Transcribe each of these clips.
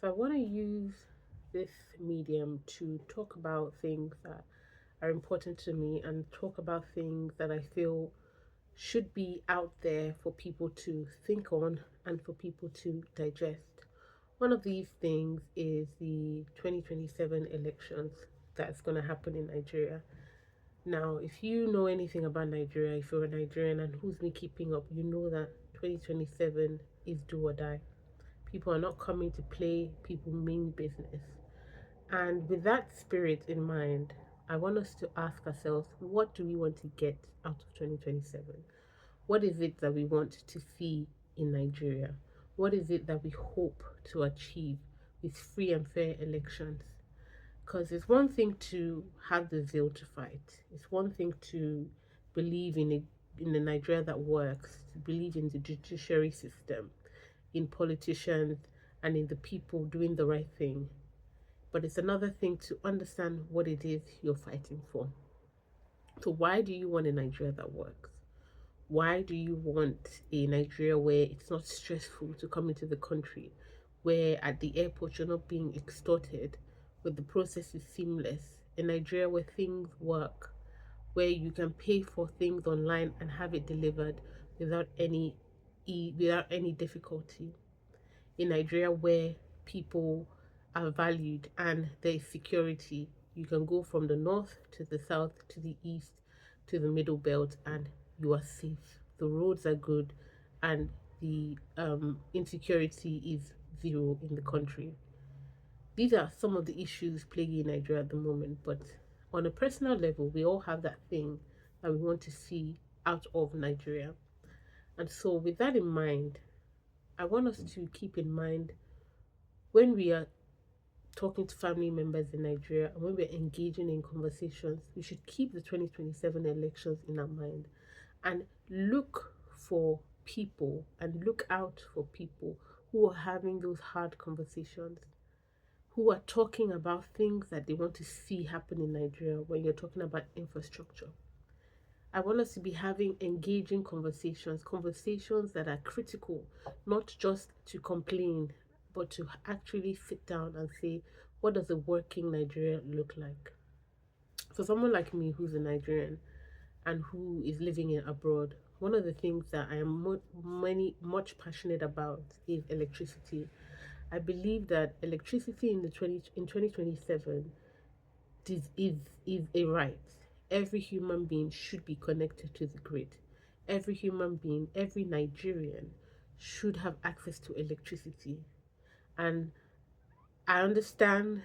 So I want to use this medium to talk about things that are important to me and talk about things that I feel should be out there for people to think on and for people to digest. One of these things is the 2027 elections that's going to happen in Nigeria. Now, if you know anything about Nigeria, if you're a Nigerian and who's been keeping up, you know that 2027 is do or die. People are not coming to play, people mean business. And with that spirit in mind, I want us to ask ourselves, what do we want to get out of 2027? What is it that we want to see in Nigeria? What is it that we hope to achieve with free and fair elections? Because it's one thing to have the zeal to fight. It's one thing to believe in the Nigeria that works, to believe in the judiciary system, in politicians, and in the people doing the right thing. But it's another thing to understand what it is you're fighting for. So why do you want a Nigeria that works? Why do you want a Nigeria where it's not stressful to come into the country, where at the airport you're not being extorted, where the process is seamless, a Nigeria where things work, where you can pay for things online and have it delivered without any difficulty, a Nigeria where people are valued and there is security. You can go from the north to the south to the east to the middle belt and you are safe. The roads are good and the insecurity is zero in the country. These are some of the issues plaguing Nigeria at the moment, but on a personal level, we all have that thing that we want to see out of Nigeria. And so, with that in mind, I want us to keep in mind when we are talking to family members in Nigeria and when we're engaging in conversations, we should keep the 2027 elections in our mind and look for people and look out for people who are having those hard conversations, who are talking about things that they want to see happen in Nigeria when you're talking about infrastructure. I want us to be having engaging conversations, conversations that are critical, not just to complain, but to actually sit down and say, what does a working Nigeria look like? For someone like me who's a Nigerian and who is living in abroad, one of the things that I am much passionate about is electricity. I believe that electricity in 2027 is a right. Every human being should be connected to the grid. Every human being, every Nigerian should have access to electricity. And I understand,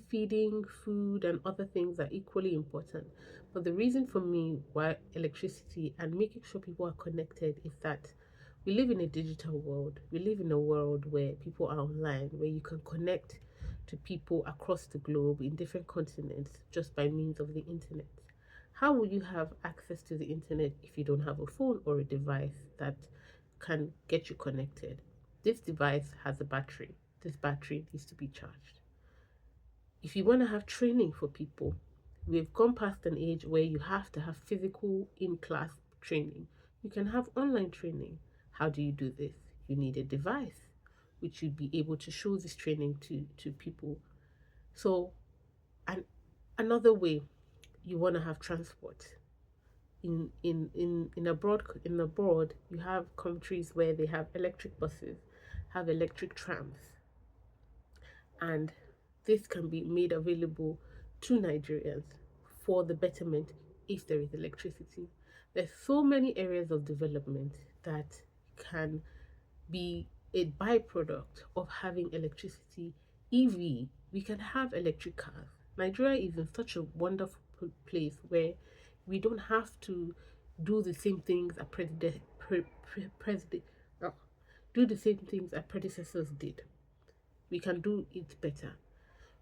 feeding, food, and other things are equally important. But the reason for me why electricity and making sure people are connected is that we live in a digital world. We live in a world where people are online, where you can connect to people across the globe in different continents just by means of the internet. How will you have access to the internet if you don't have a phone or a device that can get you connected? This device has a battery. This battery needs to be charged. If you want to have training for people, we've gone past an age where you have to have physical in class training. You can have online training. How do you do this? You need a device which you'd be able to show this training to people. So, and another way, you want to have transport. In abroad, you have countries where they have electric buses, have electric trams, and this can be made available to Nigerians for the betterment if there is electricity. There's so many areas of development that can be a byproduct of having electricity. EV, we can have electric cars. Nigeria is in such a wonderful place where we don't have to do the same things do the same things our predecessors did. We can do it better.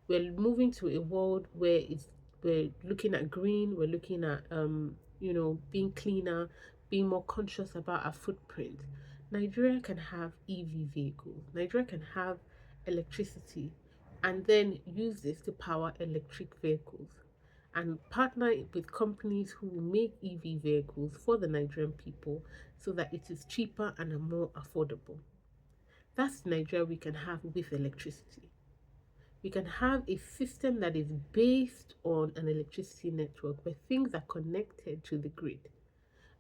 We're moving to a world where we're looking at green, we're looking at being cleaner, being more conscious about our footprint. Nigeria can have EV vehicles. Nigeria can have electricity and then use this to power electric vehicles and partner with companies who will make EV vehicles for the Nigerian people so that it is cheaper and more affordable. That's Nigeria we can have with electricity. We can have a system that is based on an electricity network where things are connected to the grid.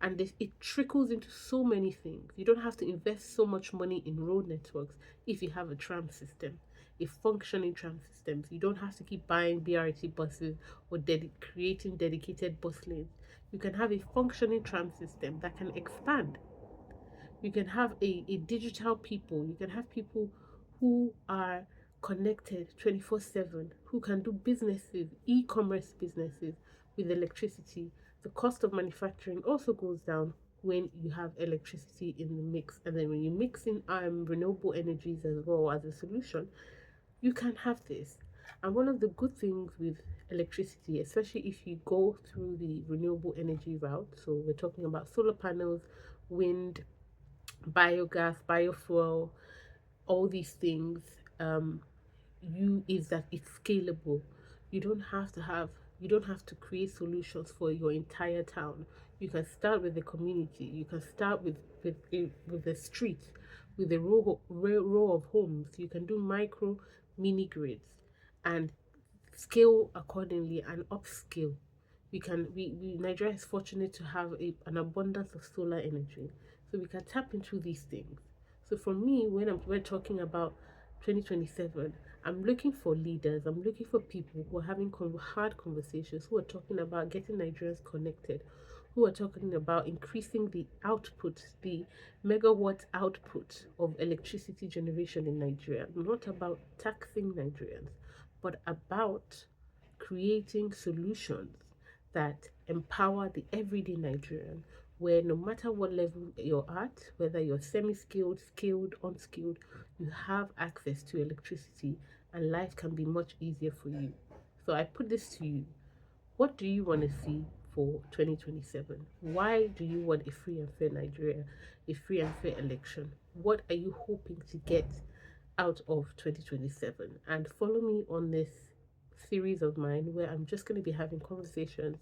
And it trickles into so many things. You don't have to invest so much money in road networks if you have a tram system, a functioning tram system. You don't have to keep buying BRT buses or creating dedicated bus lanes. You can have a functioning tram system that can expand. You can have a digital people. You can have people who are connected 24/7, who can do businesses, e-commerce businesses with electricity. The cost of manufacturing also goes down when you have electricity in the mix. And then when you mix in renewable energies as well as a solution, you can have this. And one of the good things with electricity, especially if you go through the renewable energy route, so we're talking about solar panels, wind, biogas, biofuel, all these things, um, is that it's scalable. You don't have to have you don't have to create solutions for your entire town. You can start with the community. You can start with the street, with a row of homes. You can do micro mini grids and scale accordingly and upscale. We Nigeria is fortunate to have an abundance of solar energy, so we can tap into these things. So for me, we're talking about 2027, I'm looking for leaders. I'm looking for people who are having hard conversations, who are talking about getting Nigerians connected, who are talking about increasing the output, the megawatt output of electricity generation in Nigeria. Not about taxing Nigerians, but about creating solutions that empower the everyday Nigerian, where no matter what level you're at, whether you're semi-skilled, skilled, unskilled, you have access to electricity and life can be much easier for you. So I put this to you. What do you want to see for 2027? Why do you want a free and fair Nigeria, a free and fair election? What are you hoping to get out of 2027? And follow me on this series of mine where I'm just going to be having conversations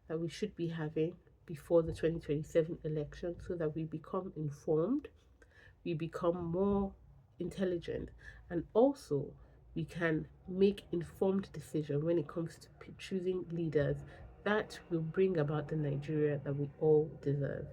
that we should be having before the 2027 election so that we become informed, we become more intelligent, and also we can make informed decisions when it comes to choosing leaders that will bring about the Nigeria that we all deserve.